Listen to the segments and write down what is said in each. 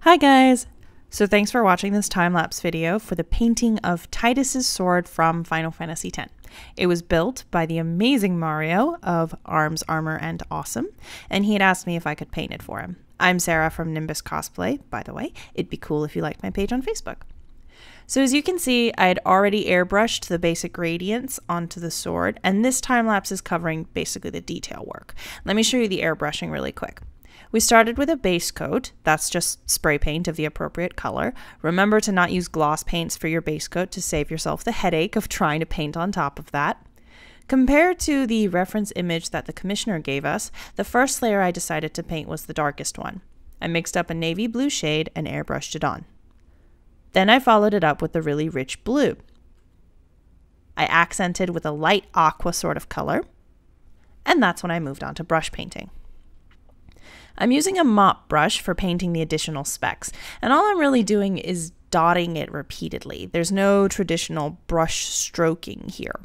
Hi guys! So thanks for watching this time-lapse video for the painting of Tidus' sword from Final Fantasy X. It was built by the amazing Mario of Arms, Armor, and Awesome, and he had asked me if I could paint it for him. I'm Sarah from Nimbus Cosplay, by the way. It'd be cool if you liked my page on Facebook. So as you can see, I had already airbrushed the basic gradients onto the sword, and this time-lapse is covering basically the detail work. Let me show you the airbrushing really quick. We started with a base coat, that's just spray paint of the appropriate color. Remember to not use gloss paints for your base coat to save yourself the headache of trying to paint on top of that. Compared to the reference image that the commissioner gave us, the first layer I decided to paint was the darkest one. I mixed up a navy blue shade and airbrushed it on. Then I followed it up with a really rich blue. I accented with a light aqua sort of color, and that's when I moved on to brush painting. I'm using a mop brush for painting the additional specks, and all I'm really doing is dotting it repeatedly. There's no traditional brush stroking here.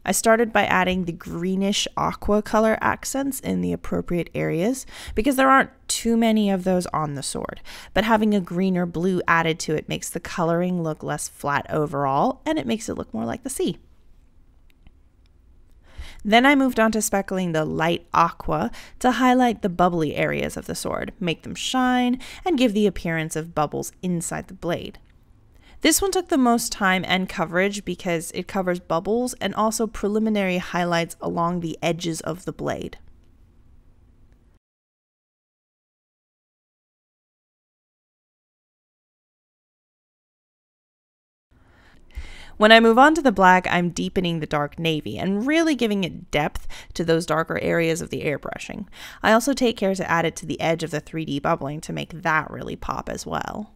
I started by adding the greenish aqua color accents in the appropriate areas because there aren't too many of those on the sword, but having a green or blue added to it makes the coloring look less flat overall, and it makes it look more like the sea. Then I moved on to speckling the light aqua to highlight the bubbly areas of the sword, make them shine, and give the appearance of bubbles inside the blade. This one took the most time and coverage because it covers bubbles and also preliminary highlights along the edges of the blade. When I move on to the black, I'm deepening the dark navy and really giving it depth to those darker areas of the airbrushing. I also take care to add it to the edge of the 3D bubbling to make that really pop as well.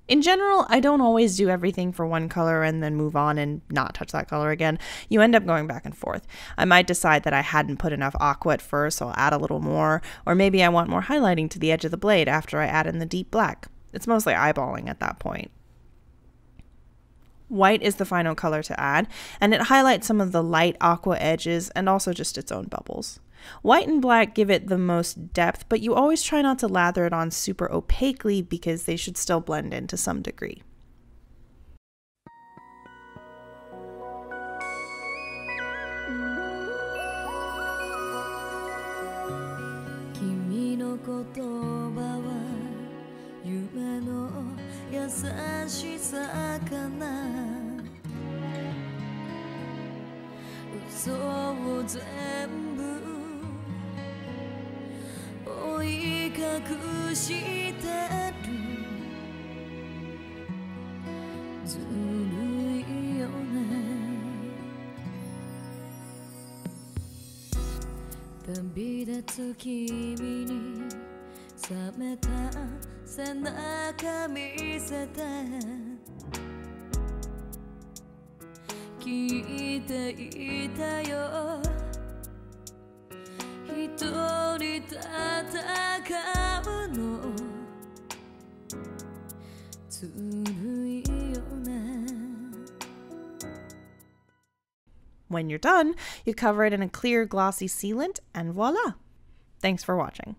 In general, I don't always do everything for one color and then move on and not touch that color again. You end up going back and forth. I might decide that I hadn't put enough aqua at first, so I'll add a little more, or maybe I want more highlighting to the edge of the blade after I add in the deep black. It's mostly eyeballing at that point. White is the final color to add, and it highlights some of the light aqua edges and also just its own bubbles. White and black give it the most depth, but you always try not to lather it on super opaquely because they should still blend in to some degree. When you're done, you cover it in a clear glossy sealant and voila! Thanks for watching.